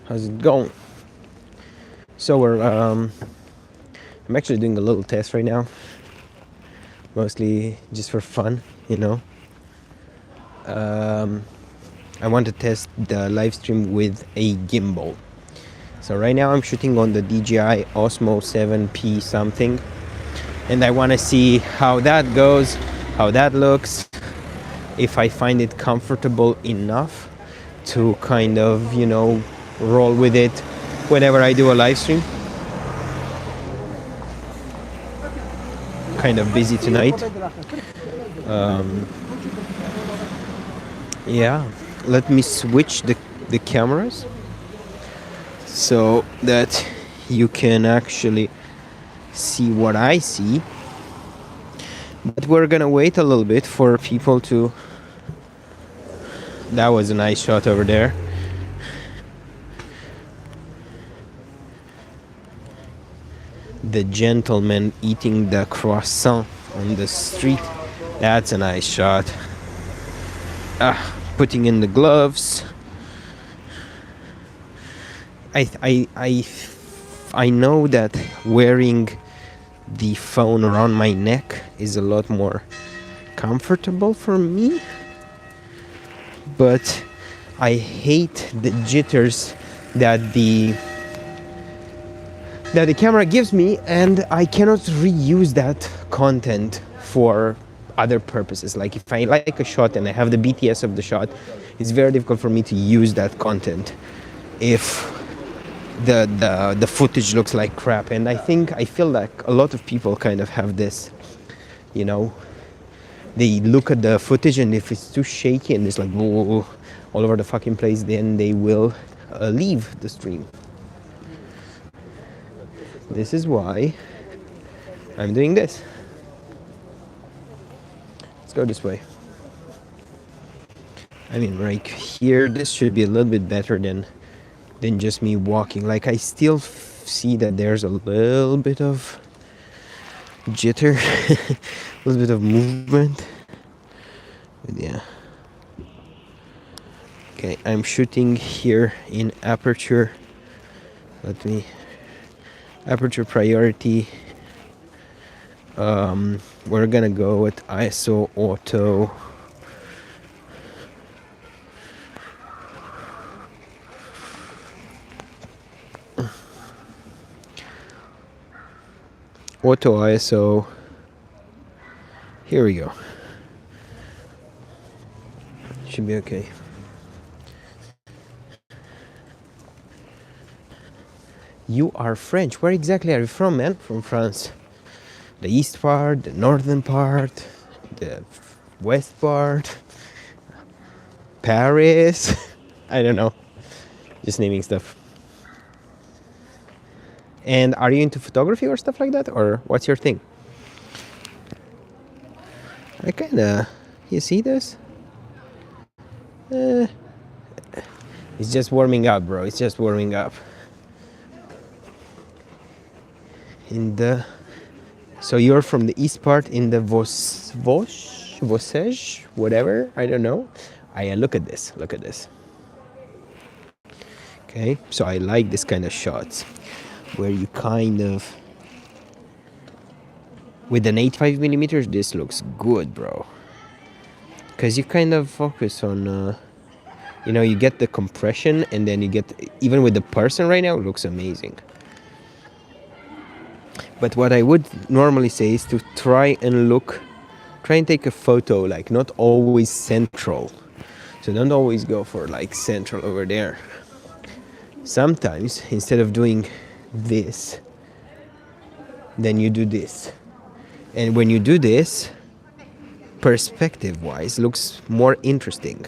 How's it going? So I'm actually doing a little test right now, mostly just for fun, you know. Um, I want to test the live stream with a gimbal. So right now I'm shooting on the DJI Osmo 7P something, and I want to see how that goes, how that looks, if I find it comfortable enough to kind of, roll with it whenever I do a live stream. Kind of busy tonight. Yeah, let me switch the cameras so that you can actually see what I see. But we're gonna wait a little bit for people to... That was a nice shot over there. The gentleman eating the croissant on the street. That's a nice shot. Putting in the gloves. I know that wearing the phone around my neck is a lot more comfortable for me, but I hate the jitters that the camera gives me, and I cannot reuse that content for other purposes. Like if I like a shot and I have the BTS of the shot, it's very difficult for me to use that content if the footage looks like crap. And I feel like a lot of people kind of have this, they look at the footage, and if it's too shaky and it's like all over the fucking place, then they will leave the stream. This is why I'm doing this. Let's go this way. I mean, right here, this should be a little bit better than just me walking. Like, I still see that there's a little bit of jitter, a little bit of movement. But yeah. Okay, I'm shooting here in aperture. Aperture priority. We're gonna go with ISO auto. Auto ISO. Here we go. Should be okay. You are French. Where exactly are you from, man? From France. The east part, the northern part, the west part, Paris. I don't know. Just naming stuff. And are you into photography or stuff like that? Or what's your thing? I kinda... You see this? It's just warming up, bro. It's just warming up. So you're from the east part in the Vosges, whatever, I don't know. Look at this. Okay, so I like this kind of shots where you kind of, with an 85 millimeters, this looks good, bro. Because you kind of focus on, you get the compression, and then you get, even with the person right now, it looks amazing. But what I would normally say is to try and take a photo, like not always central. So don't always go for like central over there. Sometimes instead of doing this, then you do this. And when you do this, perspective wise, looks more interesting.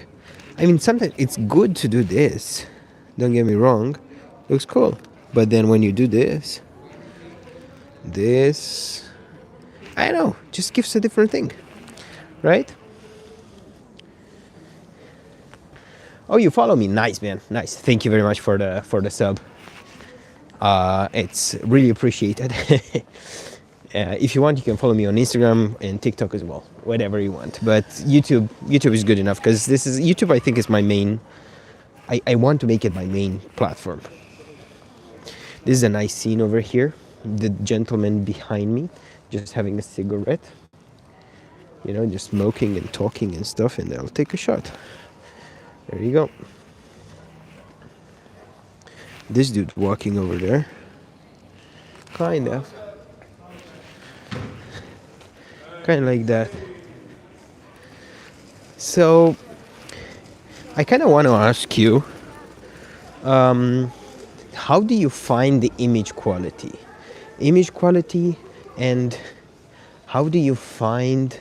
I mean, sometimes it's good to do this. Don't get me wrong. Looks cool. But then when you do this, I don't know, just gives a different thing, right? Oh, you follow me. Nice, man. Nice. Thank you very much for the sub. It's really appreciated. If you want, you can follow me on Instagram and TikTok as well, whatever you want. But YouTube is good enough, because YouTube, I think, is my main I want to make it my main platform. This is a nice scene over here. The gentleman behind me just having a cigarette, you know, just smoking and talking and stuff, and I'll take a shot. There you go. This dude walking over there, kind of like that. So I kind of want to ask you, how do you find the image quality? And how do you find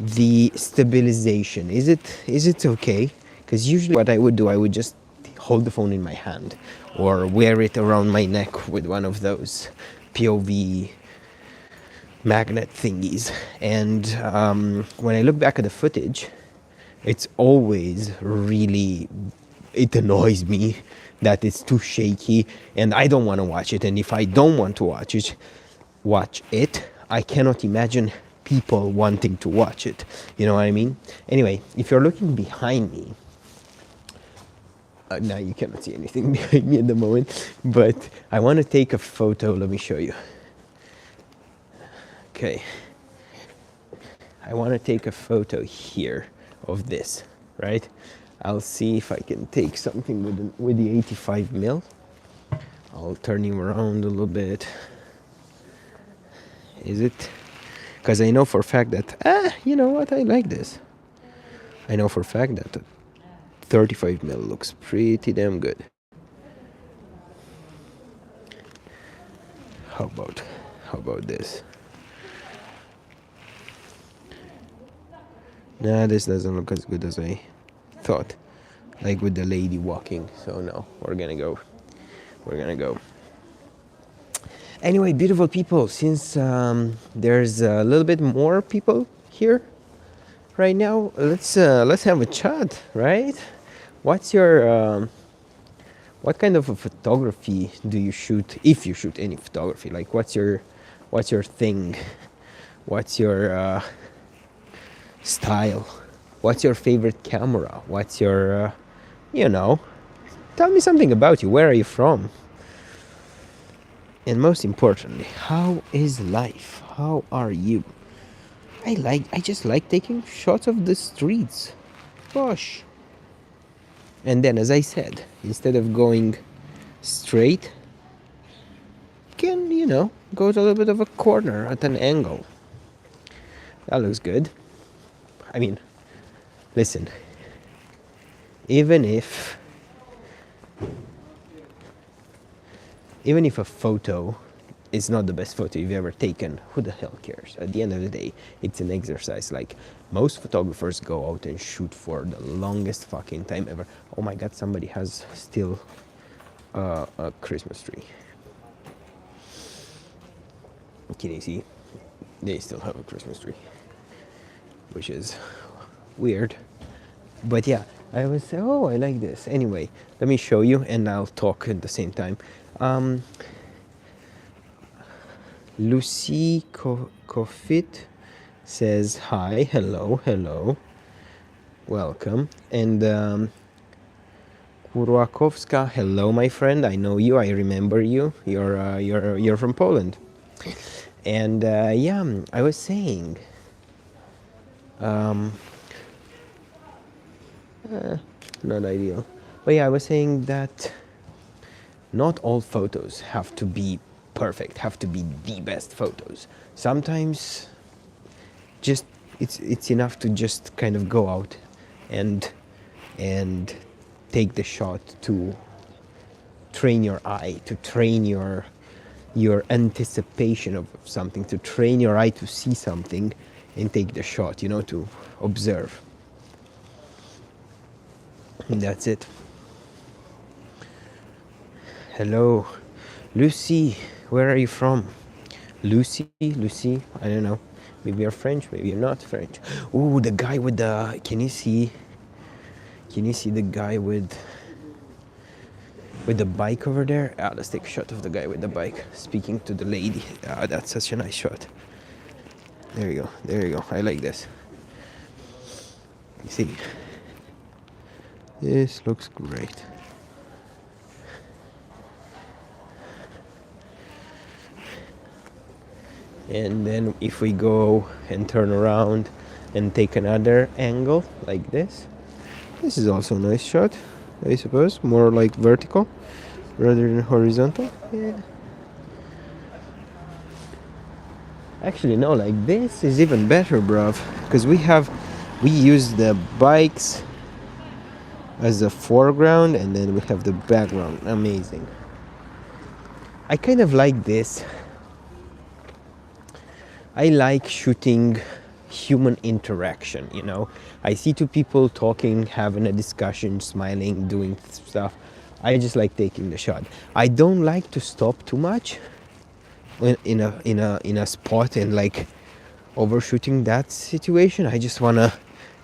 the stabilization? Is it okay? Because usually what I would do, I would just hold the phone in my hand or wear it around my neck with one of those POV magnet thingies. And when I look back at the footage, it's always really, it annoys me that it's too shaky and I don't want to watch it. And if I don't want to watch it, I cannot imagine people wanting to watch it. You know what I mean? Anyway, if you're looking behind me, now you cannot see anything behind me at the moment, but I want to take a photo. Let me show you. Okay. I want to take a photo here of this, right? I'll see if I can take something with the 85 mil. I'll turn you around a little bit. Is it? Because I know for a fact that, you know what, I like this. I know for a fact that 35 mil looks pretty damn good. How about this? Nah, this doesn't look as good as I thought. Like with the lady walking. So no, we're gonna go. Anyway, beautiful people, since there's a little bit more people here right now, let's have a chat, right? What's your what kind of a photography do you shoot, if you shoot any photography? Like what's your thing? What's your style? What's your favorite camera? What's your you know, tell me something about you. Where are you from? And most importantly, how is life? How are you? I just like taking shots of the streets. Gosh. And then, as I said, instead of going straight, can, you know, go to a little bit of a corner at an angle. That looks good. I mean, listen, even if a photo is not the best photo you've ever taken, who the hell cares? At the end of the day, it's an exercise. Like, most photographers go out and shoot for the longest fucking time ever. Oh my god, somebody has still a Christmas tree. Can you see? They still have a Christmas tree, which is weird. But yeah, I would say, oh, I like this. Anyway, let me show you and I'll talk at the same time. Lucy Kofit says hi, hello, welcome. And Kurwakovska, hello, my friend. I know you. I remember you. You're from Poland. And yeah, I was saying, not ideal. But yeah, I was saying that not all photos have to be perfect, have to be the best photos. Sometimes just it's enough to just kind of go out and take the shot to train your eye, to train your anticipation of something, to train your eye to see something and take the shot, you know, to observe. And that's it. Hello, Lucy, where are you from? Lucy, I don't know. Maybe you're French, maybe you're not French. Oh, the guy with the, can you see the guy with the bike over there? Let's take a shot of the guy with the bike speaking to the lady. That's such a nice shot. There you go. I like this. You see, This looks great. And then if we go and turn around and take another angle like this is also a nice shot, I suppose. More like vertical rather than horizontal. Yeah. Actually, no, like this is even better, bruv. Because we use the bikes as a foreground and then we have the background. Amazing. I kind of like this. I like shooting human interaction, you know. I see two people talking, having a discussion, smiling, doing stuff. I just like taking the shot. I don't like to stop too much in a spot and like overshooting that situation. I just wanna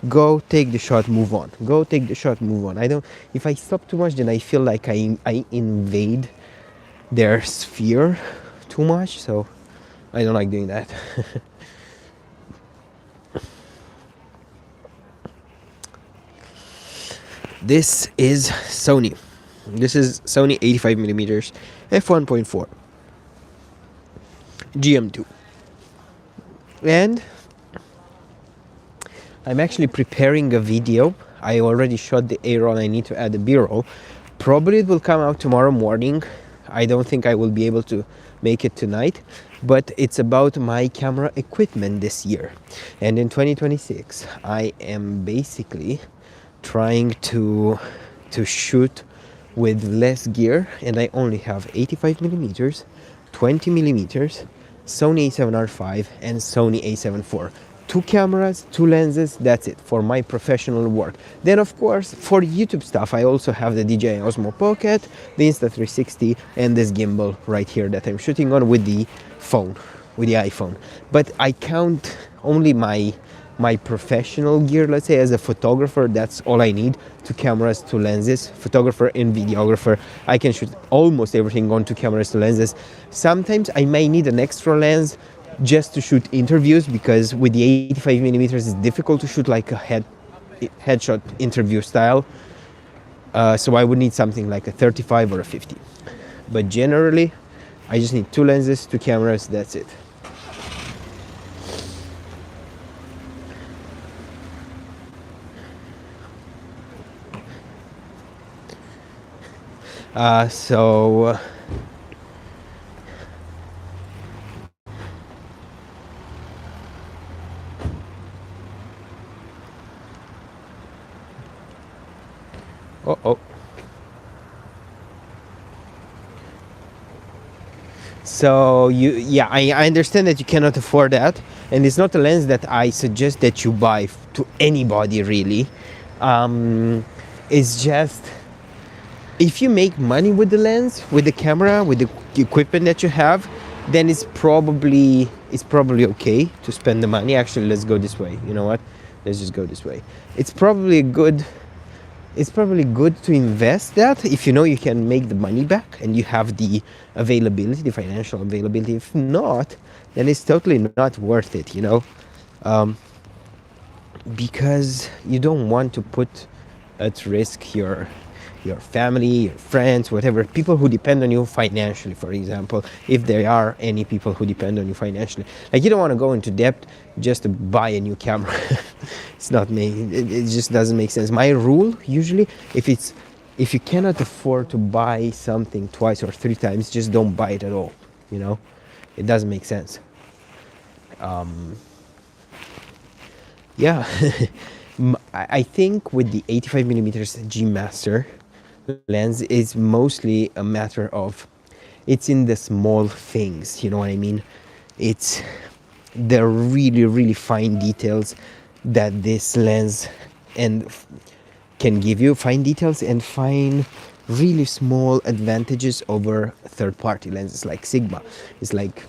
go take the shot, move on. Go take the shot, move on. I don't. If I stop too much, then I feel like I invade their sphere too much. So I don't like doing that. This is Sony. This is Sony 85mm f1.4 GM2. And I'm actually preparing a video. I already shot the A-roll. I need to add the B-roll. Probably it will come out tomorrow morning. I don't think I will be able to make it tonight, but it's about my camera equipment this year. And in 2026, I am basically trying to shoot with less gear, and I only have 85mm, 20mm, Sony a7R5 and Sony a7 IV. Two cameras, two lenses, that's it for my professional work. Then of course for YouTube stuff I also have the DJI Osmo Pocket, the Insta360 and this gimbal right here that I'm shooting on with the phone, with the iPhone. But I count only my professional gear, let's say, as a photographer. That's all I need. Two cameras, two lenses. Photographer and videographer, I can shoot almost everything on two cameras, two lenses. Sometimes I may need an extra lens just to shoot interviews, because with the 85mm it's difficult to shoot like a headshot interview style. So I would need something like a 35 or a 50. But generally I just need two lenses, two cameras, that's it. So So I understand that you cannot afford that, and it's not a lens that I suggest that you buy to anybody really. It's just, if you make money with the lens, with the camera, with the equipment that you have, then it's probably okay to spend the money. Actually, let's go this way. You know what? Let's just go this way. It's probably good to invest that if you know you can make the money back and you have the availability, the financial availability. If not, then it's totally not worth it, you know, because you don't want to put at risk your family, your friends, whatever, people who depend on you financially, for example, if there are any people who depend on you financially. Like, you don't want to go into debt just to buy a new camera. It's not me. It just doesn't make sense. My rule usually, if you cannot afford to buy something twice or three times, just don't buy it at all. You know, it doesn't make sense. Yeah. I think with the 85mm G Master lens, is mostly a matter of, it's in the small things, you know what I mean? It's the really, really fine details that this lens can give you, fine details and fine, really small advantages over third-party lenses like Sigma. It's like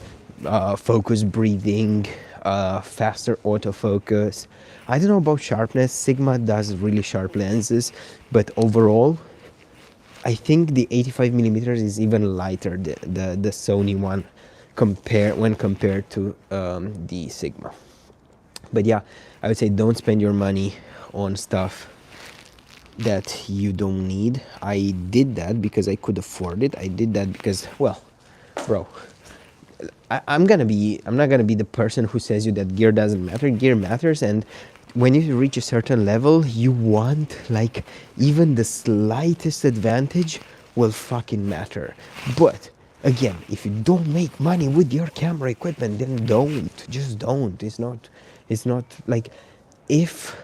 focus breathing, faster autofocus. I don't know about sharpness. Sigma does really sharp lenses, but overall I think the 85mm is even lighter, the Sony one, when compared to the Sigma. But yeah, I would say don't spend your money on stuff that you don't need. I did that because I could afford it. I did that because, well, bro, I'm not gonna be the person who says you that gear doesn't matter. Gear matters, and when you reach a certain level, you want like even the slightest advantage will fucking matter. But again, if you don't make money with your camera equipment, then don't. Just don't. It's not like if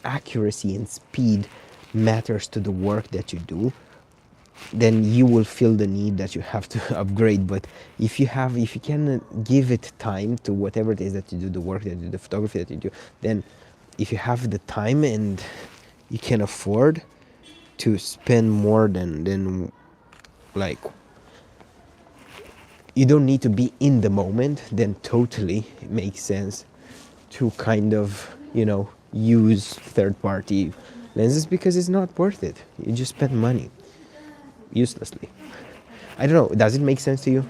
accuracy and speed matters to the work that you do, then you will feel the need that you have to upgrade. But if you can give it time to whatever it is that you do, the work that you do, the photography that you do, then if you have the time and you can afford to spend more than like, you don't need to be in the moment, then totally it makes sense to kind of, use third party lenses, because it's not worth it. You just spend money uselessly. I don't know. Does it make sense to you?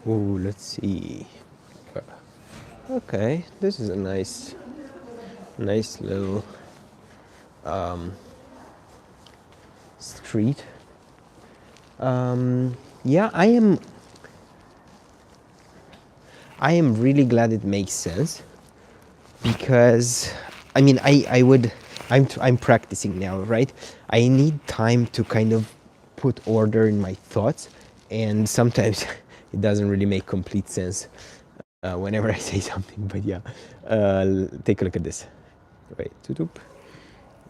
Oh, let's see. Okay, this is a nice little street. Yeah, I am really glad it makes sense, because I mean I'm practicing now, right? I need time to kind of put order in my thoughts, and sometimes it doesn't really make complete sense whenever I say something. But yeah, take a look at this. Wait, tutup.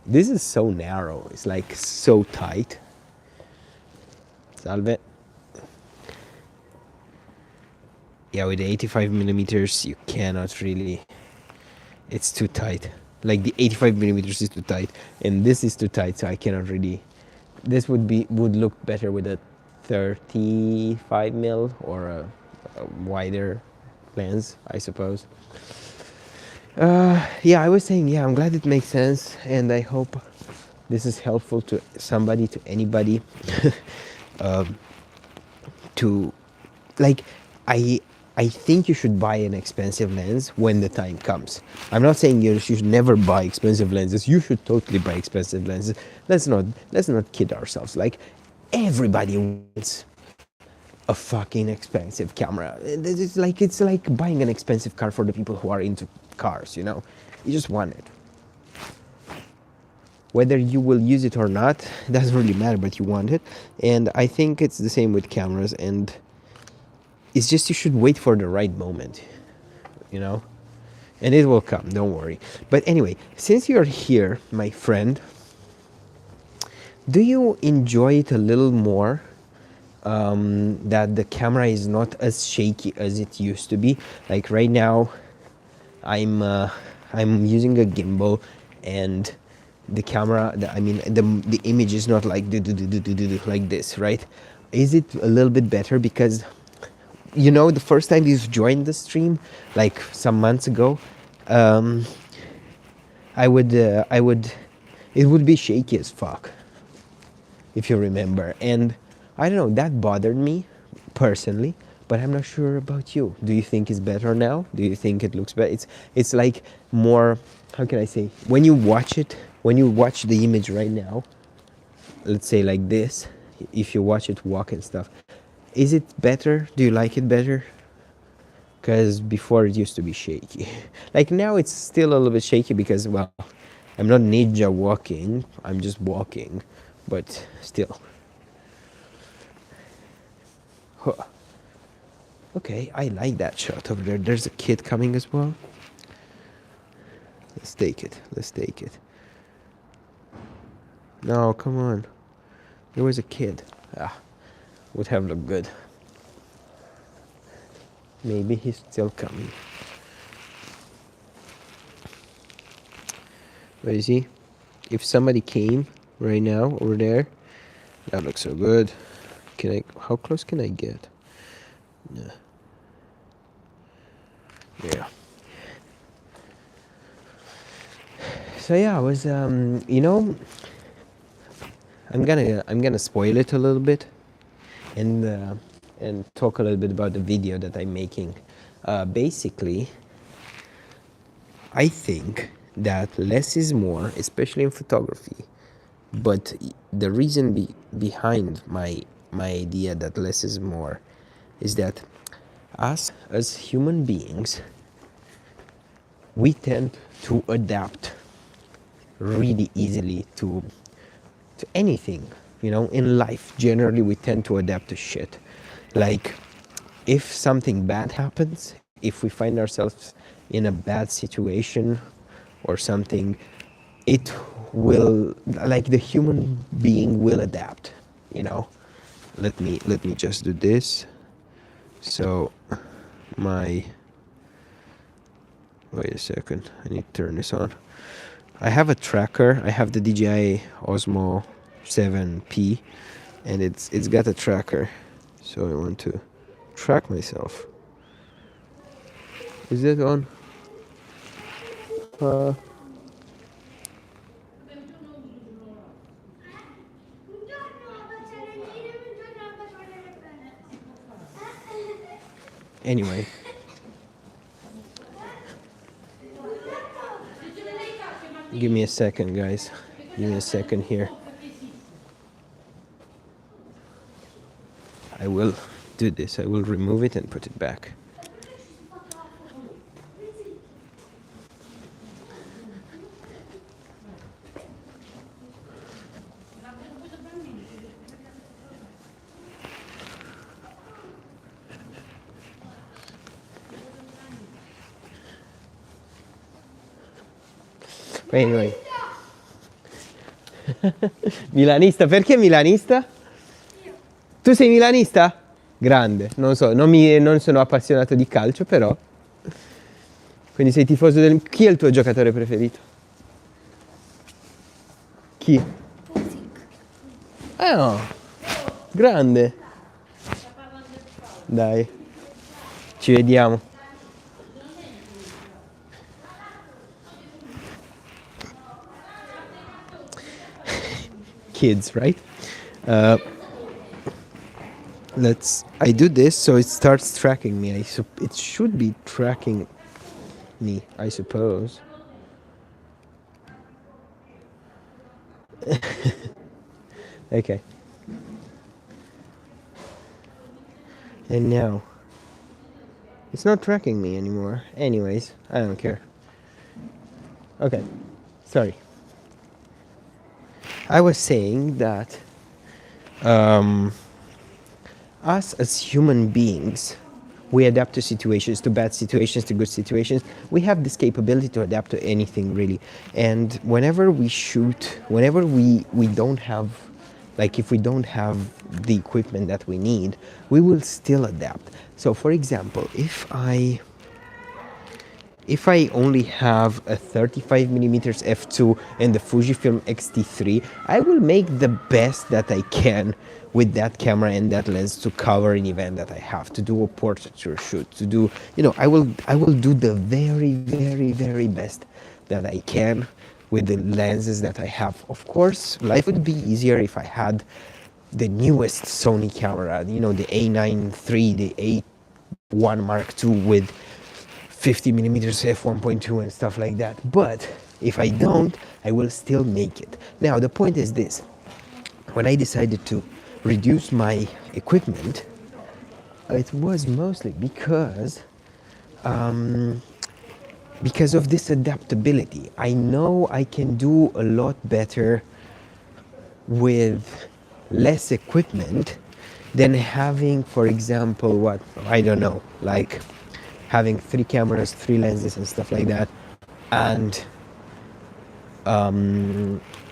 This is so narrow. It's like so tight. Salve. Yeah, with the 85 millimeters, you cannot really. It's too tight. Like the 85 millimeters is too tight, and this is too tight, so I cannot really. This would look better with a 35 mil or a wider lens, I suppose. Yeah, I was saying, yeah, I'm glad it makes sense, and I hope this is helpful to somebody, to anybody. To like, I think you should buy an expensive lens when the time comes. I'm not saying you should never buy expensive lenses. You should totally buy expensive lenses. Let's not kid ourselves. Like, everybody wants a fucking expensive camera. It's like buying an expensive car for the people who are into cars, you know? You just want it. Whether you will use it or not, it doesn't really matter, but you want it. And I think it's the same with cameras, and it's just you should wait for the right moment, you know? And it will come, don't worry. But anyway, since you're here, my friend, do you enjoy it a little more that the camera is not as shaky as it used to be? Like right now, I'm using a gimbal, and the camera, the image is not like like this, right? Is it a little bit better? Because the first time you joined the stream, like some months ago, it would be shaky as fuck, if you remember. And I don't know, that bothered me personally, but I'm not sure about you. Do you think it's better now? Do you think it looks better? It's like more, how can I say, when you watch the image right now, let's say like this, if you watch it walk and stuff, is it better? Do you like it better? Because before it used to be shaky. Like now it's still a little bit shaky because, well, I'm not ninja walking, I'm just walking, but still. Huh. Okay, I like that shot over there. There's a kid coming as well. Let's take it. No, come on. There was a kid. Would have looked good. Maybe he's still coming. But you see, if somebody came right now over there, that looks so good. How close can I get? Yeah. Yeah. So yeah, I was I'm gonna spoil it a little bit, and talk a little bit about the video that I'm making. Basically, I think that less is more, especially in photography. But the reason behind my idea that less is more is that us as human beings, we tend to adapt really easily to anything. In life, generally, we tend to adapt to shit. Like, if something bad happens, if we find ourselves in a bad situation or something, it will, like, the human being will adapt. You know. Let me just do this. So, my wait a second. I need to turn this on. I have a tracker. I have the DJI Osmo 7P, and it's got a tracker. So I want to track myself. Is that on? Uh, anyway. Give me a second, guys. Give me a second here. I will do this. I will remove it and put it back. Anyway. Milanista, perché milanista? Tu sei milanista? Grande, non so, non sono appassionato di calcio, però. Quindi sei tifoso del... Chi è il tuo giocatore preferito? Chi? No, grande. Dai, ci vediamo. Kids, right? I do this so it starts tracking me. It should be tracking me, I suppose. Okay. And now it's not tracking me anymore. Anyways, I don't care. Okay, sorry. I was saying that us as human beings, we adapt to situations, to bad situations, to good situations. We have this capability to adapt to anything, really. And whenever we shoot, whenever we don't have, like, if we don't have the equipment that we need, we will still adapt. So, for example, if I only have a 35mm f2 and the Fujifilm X-T3, I will make the best that I can with that camera and that lens to cover an event that I have, to do a portraiture shoot, to do, I will do the very, very, very best that I can with the lenses that I have. Of course, life would be easier if I had the newest Sony camera, the A9 III, the A1 Mark II with 50mm f1.2 and stuff like that. But if I don't, I will still make it. Now, the point is this. When I decided to reduce my equipment, it was mostly because of this adaptability. I know I can do a lot better with less equipment than having, for example, I don't know, like having 3 cameras, 3 lenses and stuff like that, and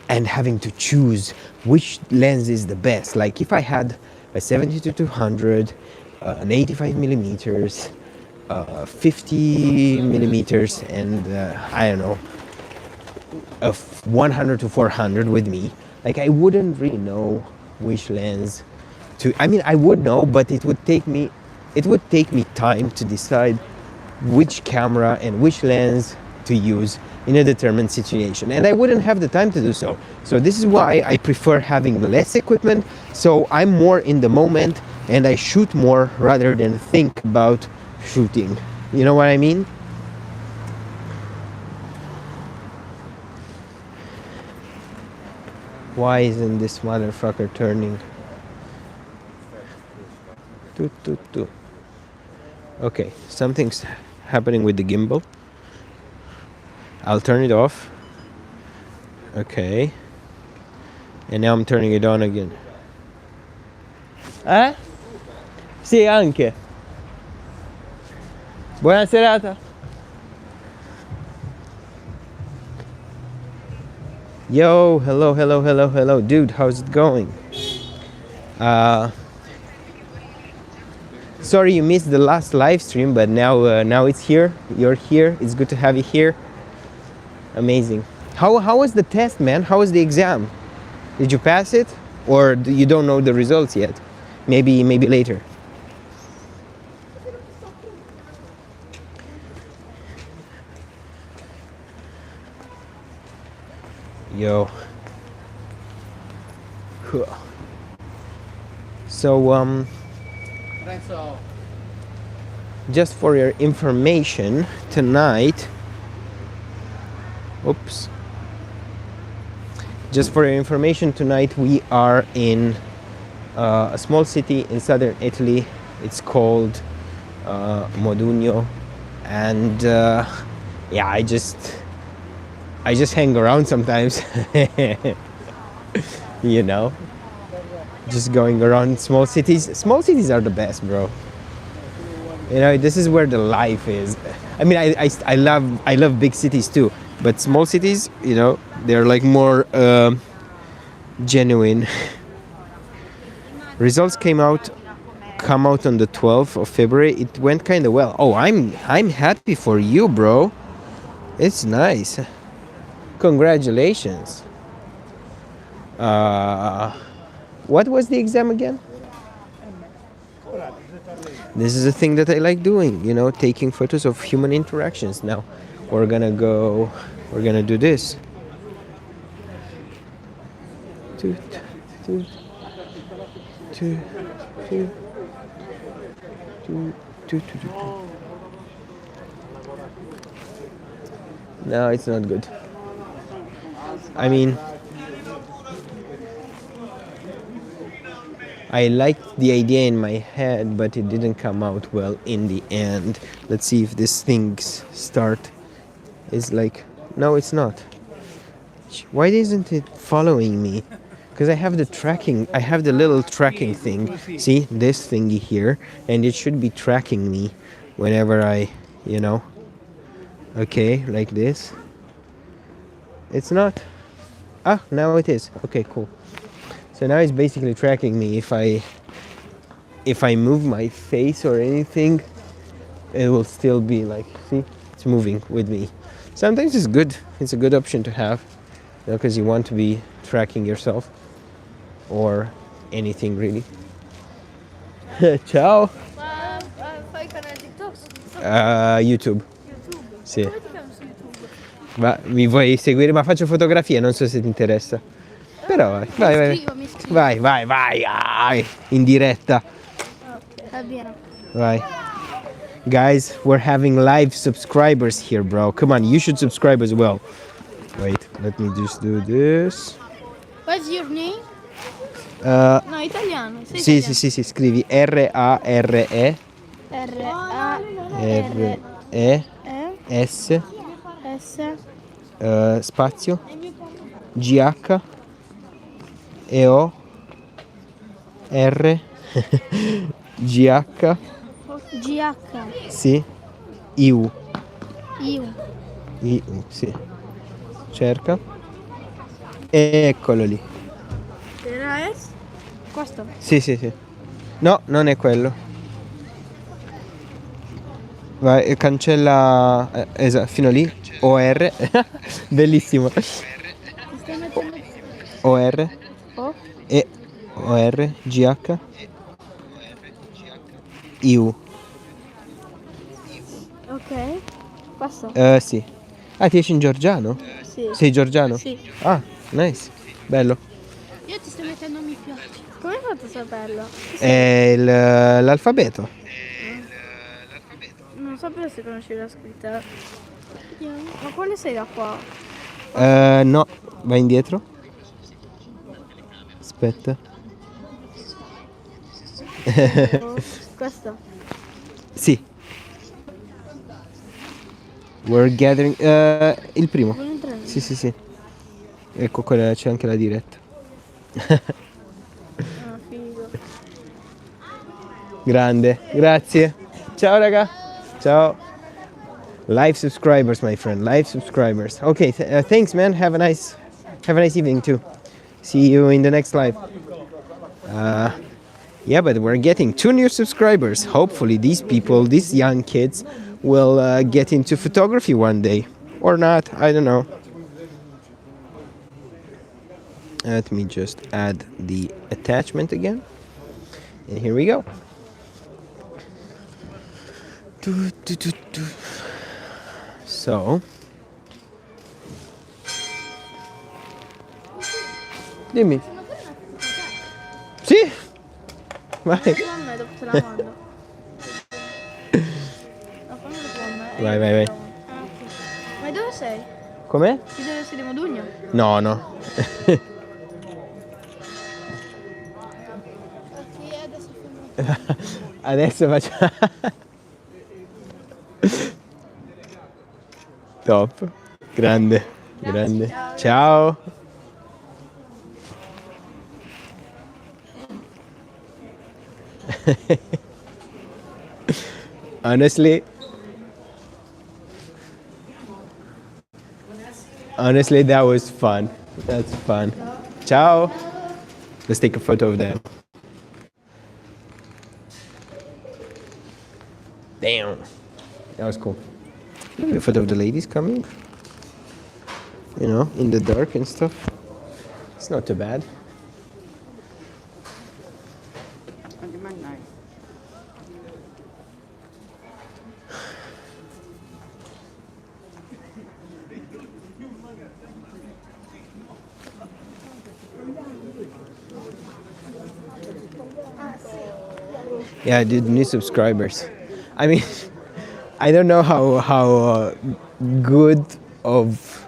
having to choose which lens is the best. Like, if I had a 70-200, an 85mm, 50mm, and I don't know, a 100-400 with me, like, I wouldn't really know which lens to. I mean, I would know, but it would take me it would take me time to decide which camera and which lens to use in a determined situation, and I wouldn't have the time to do so. So this is why I prefer having less equipment, so I'm more in the moment and I shoot more rather than think about shooting. You know what I mean? Why isn't this motherfucker turning? Toot, toot, toot. Okay, something's happening with the gimbal. I'll turn it off. Okay. And now I'm turning it on again. Eh? Sì, anche. Buona serata. Yo, hello, hello, hello, hello. Dude, how's it going? Sorry you missed the last live stream, but now it's here. You're here. It's good to have you here. Amazing. How was the test, man? How was the exam? Did you pass it, or you don't know the results yet? Maybe later. Yo. So just for your information, tonight. Oops. Just for your information, tonight we are in a small city in southern Italy. It's called Modugno, and yeah, I just hang around sometimes. You know, just going around small cities. Small cities are the best, bro. You know, this is where the life is. I mean, I love big cities too, but small cities, you know, they're like more genuine. Results come out on the 12th of February. It went kind of well. Oh, I'm happy for you, bro. It's nice. Congratulations. What was the exam again? This is a thing that I like doing, you know, taking photos of human interactions. Now we're gonna do this. Toot, toot, toot, toot, toot, toot, toot. No, it's not good. I mean, I liked the idea in my head, but it didn't come out well in the end. Let's see if this thing's start is like... No, it's not. Why isn't it following me? Because I have the little tracking thing. See, this thingy here, and it should be tracking me whenever I, you know. Okay, like this. It's not. Ah, now it is. Okay, cool. So now it's basically tracking me. If I move my face or anything, it will still be like, see, it's moving with me. Sometimes it's good. It's a good option to have, you know, because you want to be tracking yourself or anything really. Ciao. Fai canale TikTok? YouTube. YouTube? Sì. Come ti chiami su YouTube? Ma mi vuoi seguire? Ma faccio fotografie, non so se ti interessa. Però vai. Mi scrivo. Vai. In diretta. Ok, va bene. Vai. Guys, we're having live subscribers here, bro. Come on, you should subscribe as well. Wait, let me just do this. What's your name? No, italiano. Sei italiano. Sì, scrivi R-A-R-E R-A-R-E S S spazio G-H E-O R G-H G-H sì I-U I-U. sì. Cerca. Eccolo lì. Era S? Questo? Sì. No, non è quello. Vai, cancella esatto, fino lì. OR. Bellissimo. OR O? E OR GH IU. Ok. Questo? Sì. Ah, ti esci in georgiano? Sì. Sei georgiano? Sì. Ah, nice. Bello. Io ti sto mettendo mi piace. Come hai fatto a saperlo? È l'alfabeto. Non sapevo se conoscevi la scritta. Vediamo. Ma quale sei da qua? No, vai indietro. Aspetta. Questo? Sì. We're gathering. Il primo. Vuoi entrare? Sì, sì, sì. Ecco, quella c'è anche la diretta. Ah, figo. Grande, grazie. Ciao raga. Ciao. Live subscribers, my friend. Live subscribers. Okay, thanks, man. Have a nice evening too. See you in the next live. Yeah, but we're getting 2 new subscribers. Hopefully, these people, these young kids, will get into photography one day, or not. I don't know. Let me just add the attachment again, and here we go. So, dimmi. Sì? Vai. Con me dopo te la mando. No, fammelo con me. Vai, vai, vai. Ah, ok. Ma dove sei? Com'è? Di dove sei di Modugno? No, no. Ok, adesso filmo. Adesso faccio... Top. Grande, grande. Ciao. Honestly, that was fun. That's fun. Ciao. Let's take a photo of them. Damn. That was cool. A photo of the ladies coming. You know, in the dark and stuff. It's not too bad. Yeah, dude, new subscribers. I mean, I don't know how good of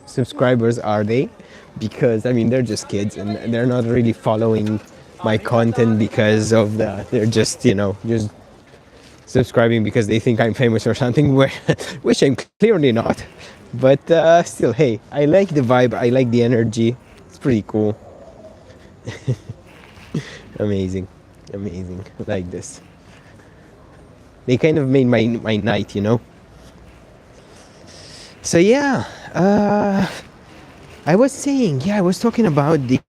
subscribers are they, because I mean they're just kids and they're not really following my content because of that. They're just just subscribing because they think I'm famous or something, which I'm clearly not. But still, hey, I like the vibe. I like the energy. It's pretty cool. Amazing. Like this. They kind of made my night, So yeah, I was talking about the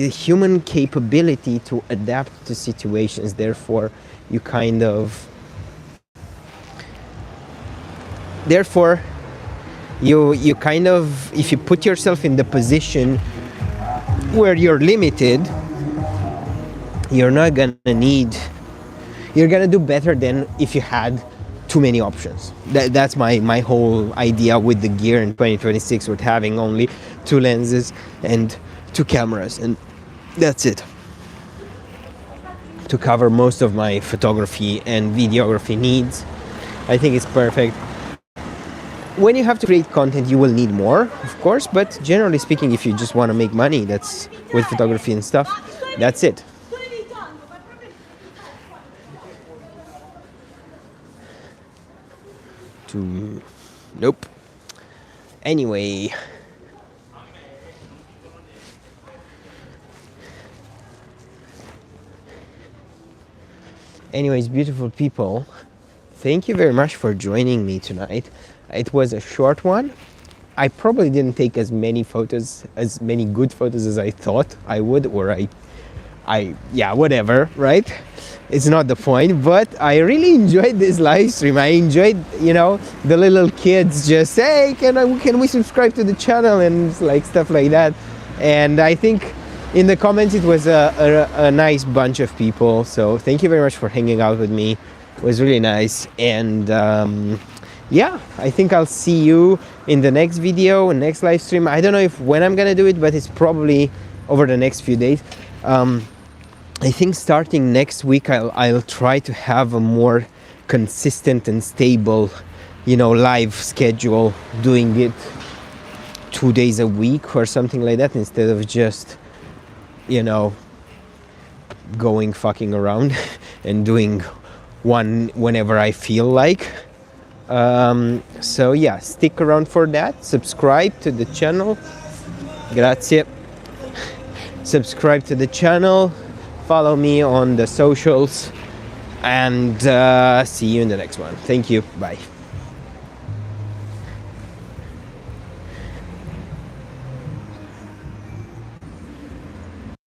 human capability to adapt to situations. Therefore, you kind of if you put yourself in the position where you're limited, you're gonna do better than if you had too many options. That's my whole idea with the gear in 2026, with having only 2 lenses and 2 cameras, and that's it, to cover most of my photography and videography needs. I think it's perfect. When you have to create content, you will need more, of course, but generally speaking, if you just want to make money, that's with photography and stuff, that's it. Nope. Anyway. Anyways, beautiful people, thank you very much for joining me tonight. It was a short one. I probably didn't take as many good photos as I thought I would, or whatever, right? It's not the point, but I really enjoyed this live stream. I enjoyed, the little kids just, hey, can we subscribe to the channel, and like stuff like that. And I think in the comments it was a nice bunch of people. So thank you very much for hanging out with me. was really nice. And yeah, I think I'll see you in the next video, next live stream. I don't know if when I'm gonna do it, but it's probably over the next few days. I think starting next week I'll try to have a more consistent and stable, you know, live schedule, doing it 2 days a week or something like that, instead of just, you know, going fucking around and doing one whenever I feel like. So yeah, stick around for that. Subscribe to the channel. Grazie. Subscribe to the channel. Follow me on the socials. And see you in the next one. Thank you. Bye.